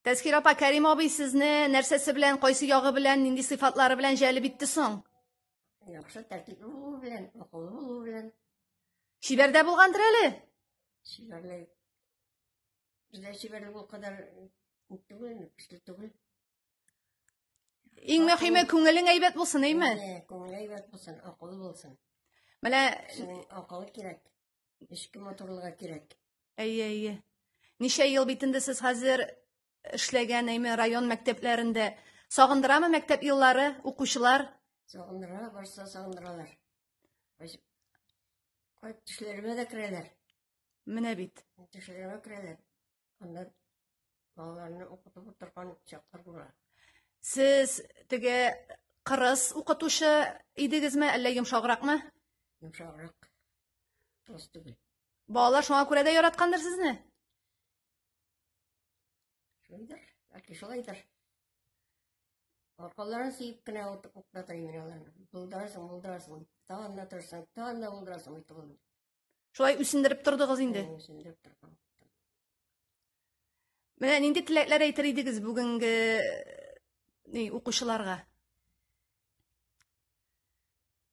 Tezkir apa Kerim abi sizni nersesi bilen, qaysı yağı bilen, nindi sıfatları bilen jelib etdi soň? Yaxşı tertipli bulu bilen, okulu bulu bilen. Şiberde bulgandır eli? Şiverli. Bizde şiverli bu kadar tugul, güçlü tugul. Iň möhime köňelin eýbet bolsun, eýme? Köňel eýbet bolsun, okulu bolsun. Mele Senin okulu kirek. İşki motorluğa kirek. Eýe. Niçe ýyl bitinde siz hazır işlegen eýme rayon mekdeplerinde sagındyramy mektep ýyllary, okuşylar? Sagındıra, barsa sagındıralar. Koy düşlerime de kireler. Mine bit. Düşlerime kireler. Onlar balalarını okutup oturgan çaklar bura. Siz tige kırız okutuşy idinizmi, elle yumşagrakmy? Yumşağırak. Toz tugul. Balalar şoňa görä de yaratkandyr sizni? Şolaydır. Belki şolaydır. Orkalarını sıyıp kine oklatayım inalarını. Buldırarsın. Ta anlatırsın, ta buldurarsın. Şolay üsündirip turdygyz indi. Mene nindi tilekler eýtir idiňiz bugungi okuşylarga?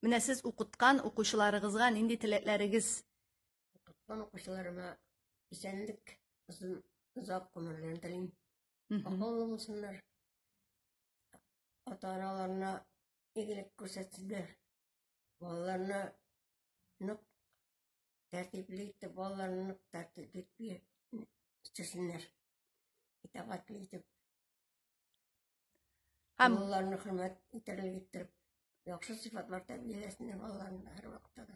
Mene siz okutkan okuşylaryňyzga nindi tilekleriňiz? Okutkan okuşlarıma isenlik, uzak ömürlerini dilerim. Akıllı bulsunlar. Ata-analarına iyilik göstersinler. Balalarına tertipli itip, balalarını tertipli itip istesinler. İtaatli itip. Balalarını hürmet iterli getirip, yaxşı sıfatlar terbiyelesinler balalarını her vakitte.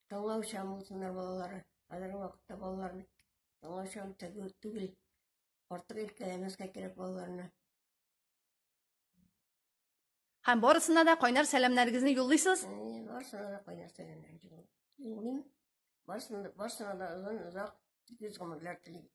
Taňa uşam bulsunlar balaları. Hazır vakitte balalarını taňa uşam tugul. Ortak ilkelemezge kerek balalarına. Hem barısına da qaynar selamlaryňyzy ýollysyz? Barısına da qaynar selamlaryňyzy ýollayym. Barısına da uzak güz ömürler dilerim.